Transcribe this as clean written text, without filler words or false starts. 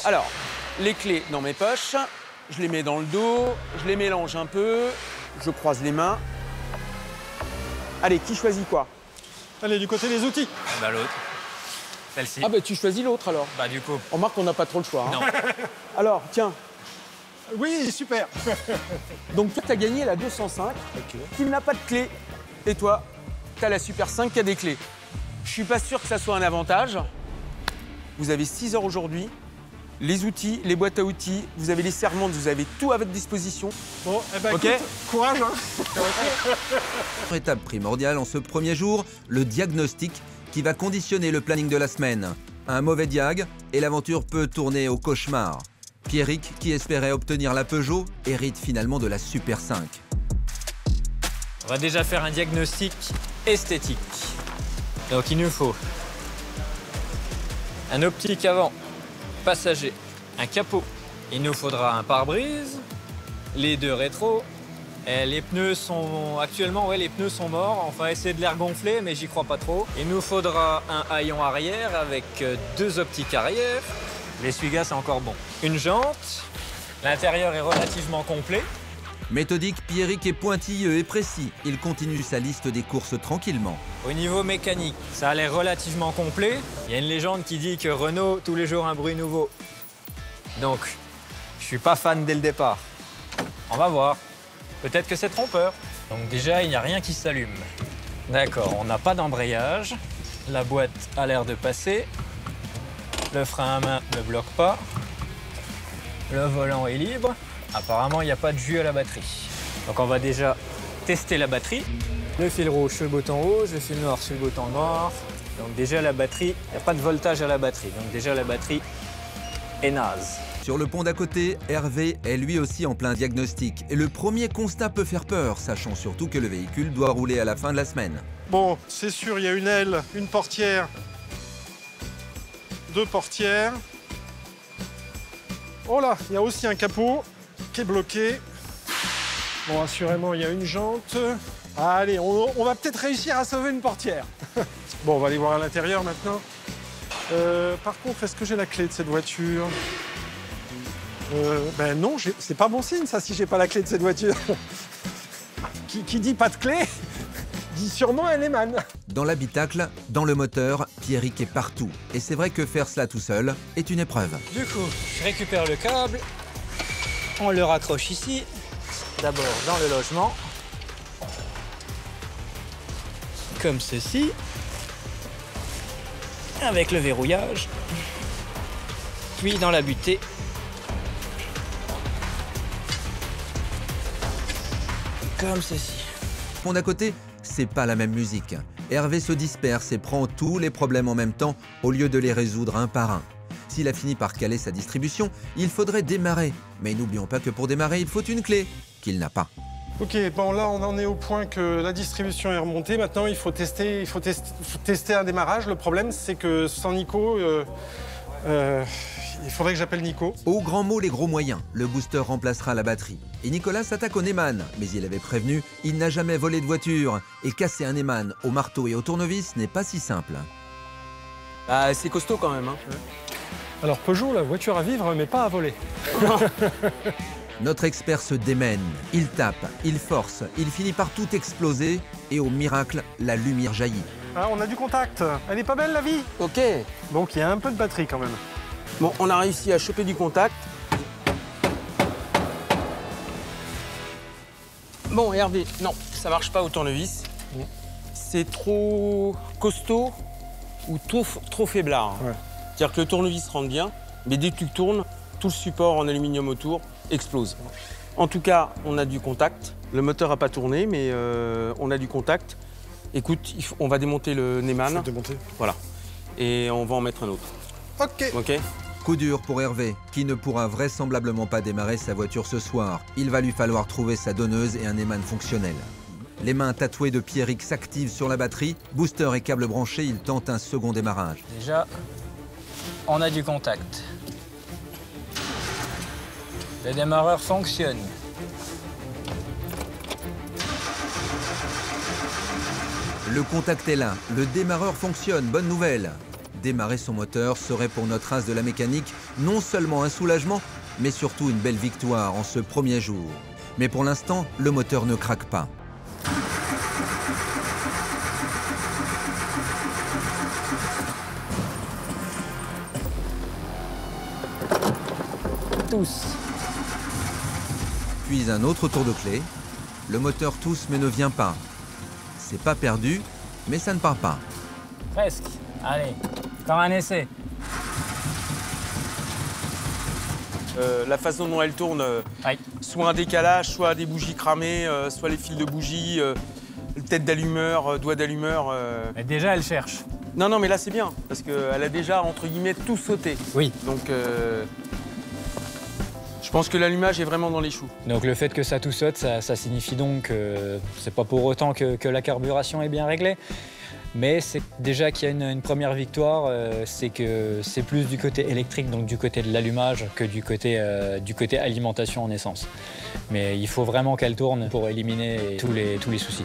Alors, les clés dans mes poches, je les mets dans le dos, je les mélange un peu, je croise les mains. Allez, qui choisit quoi? Allez, du côté des outils. Bah l'autre. Celle-ci. Ah bah tu choisis l'autre alors. Bah du coup. On remarque qu'on n'a pas trop le choix. Hein. Non. Alors, tiens, Oui, super. donc toi t'as gagné la 205, qui n'a pas de clé. Et toi, t'as la Super 5 qui a des clés. Je suis pas sûr que ça soit un avantage. Vous avez 6 heures aujourd'hui. Les outils, les boîtes à outils, vous avez les servantes, vous avez tout à votre disposition. Bon, eh ben, Ok. écoute, courage. Hein. Étape primordiale en ce premier jour, le diagnostic qui va conditionner le planning de la semaine. Un mauvais diag et l'aventure peut tourner au cauchemar. Pierrick, qui espérait obtenir la Peugeot, hérite finalement de la Super 5. On va déjà faire un diagnostic esthétique. Donc il nous faut un optique avant, passager, un capot. Il nous faudra un pare-brise, les deux rétros. Et les pneus sont actuellement, ouais, les pneus sont morts. On va essayer de les regonfler, mais j'y crois pas trop. Il nous faudra un haillon arrière avec 2 optiques arrière. L'essuie-glace c'est encore bon. Une jante. L'intérieur est relativement complet. Méthodique, Pierrick est pointilleux et précis. Il continue sa liste des courses tranquillement. Au niveau mécanique, ça a l'air relativement complet. Il y a une légende qui dit que Renault, tous les jours un bruit nouveau. Donc, je suis pas fan dès le départ. On va voir. Peut-être que c'est trompeur. Donc déjà, il n'y a rien qui s'allume. D'accord, on n'a pas d'embrayage. La boîte a l'air de passer. Le frein à main ne bloque pas. Le volant est libre. Apparemment, il n'y a pas de jus à la batterie. Donc on va déjà tester la batterie. Le fil rouge sur le bouton rouge, le fil noir sur le bouton noir. Donc déjà la batterie, il n'y a pas de voltage à la batterie. Donc déjà la batterie est naze. Sur le pont d'à côté, Hervé est lui aussi en plein diagnostic. Et le premier constat peut faire peur, sachant surtout que le véhicule doit rouler à la fin de la semaine. Bon, c'est sûr, il y a une aile, une portière, 2 portières. Oh là, il y a aussi un capot qui est bloqué. Bon, assurément, il y a une jante. Allez, on va peut-être réussir à sauver une portière. Bon, on va aller voir à l'intérieur maintenant. Par contre, est-ce que j'ai la clé de cette voiture? Ben non, c'est pas bon signe ça si j'ai pas la clé de cette voiture. qui dit pas de clé, dit sûrement un Lehman. Dans l'habitacle, dans le moteur, Pierrick est partout. Et c'est vrai que faire cela tout seul est une épreuve. Du coup, je récupère le câble. On le raccroche ici. D'abord dans le logement. Comme ceci. Avec le verrouillage. Puis dans la butée. Comme ceci. Pont d'à côté, c'est pas la même musique. Hervé se disperse et prend tous les problèmes en même temps au lieu de les résoudre un par un. S'il a fini par caler sa distribution, il faudrait démarrer. Mais n'oublions pas que pour démarrer, il faut une clé, qu'il n'a pas. Ok, bon là on en est au point que la distribution est remontée. Maintenant il faut tester un démarrage. Le problème c'est que sans Nico, il faudrait que j'appelle Nico. Au grand mot, les gros moyens, le booster remplacera la batterie. Et Nicolas s'attaque au Neyman, mais il avait prévenu, il n'a jamais volé de voiture. Et casser un Neyman au marteau et au tournevis n'est pas si simple. Bah, c'est costaud quand même. Hein. Alors Peugeot, la voiture à vivre mais pas à voler. Notre expert se démène, il tape, il force, il finit par tout exploser et au miracle, la lumière jaillit. Ah, on a du contact. Elle est pas belle la vie. Ok. Donc il y a un peu de batterie quand même. Bon, on a réussi à choper du contact. Bon, Hervé, non, ça marche pas au tournevis. C'est trop costaud ou trop faiblard. Ouais. C'est-à-dire que le tournevis rentre bien, mais dès que tu tournes, tout le support en aluminium autour explose. En tout cas, on a du contact. Le moteur n'a pas tourné, mais on a du contact. Écoute, on va démonter le Neyman. Démonter. Voilà. Et on va en mettre un autre. Ok. OK? Coup dur pour Hervé, qui ne pourra vraisemblablement pas démarrer sa voiture ce soir. Il va lui falloir trouver sa donneuse et un Neyman fonctionnel. Les mains tatouées de Pierrick s'activent sur la batterie. Booster et câble branchés, il tente un second démarrage. Déjà, on a du contact. Le démarreur fonctionne. Le contact est là, le démarreur fonctionne, bonne nouvelle. Démarrer son moteur serait pour notre as de la mécanique non seulement un soulagement, mais surtout une belle victoire en ce premier jour. Mais pour l'instant, le moteur ne craque pas. Tous. Puis un autre tour de clé. Le moteur tousse mais ne vient pas. C'est pas perdu, mais ça ne part pas. Presque. Allez, encore un essai. La façon dont elle tourne, Aïe. soit un décalage, soit des bougies cramées, soit les fils de bougies, tête d'allumeur, doigt d'allumeur. Mais déjà, elle cherche. Non, mais là c'est bien, parce qu'elle a déjà, entre guillemets, tout sauté. Oui. Donc, je pense que l'allumage est vraiment dans les choux. Donc le fait que ça tout saute, ça signifie donc que c'est pas pour autant que la carburation est bien réglée. Mais c'est déjà qu'il y a une première victoire, c'est que c'est plus du côté électrique, donc du côté de l'allumage, que du côté alimentation en essence. Mais il faut vraiment qu'elle tourne pour éliminer tous les soucis.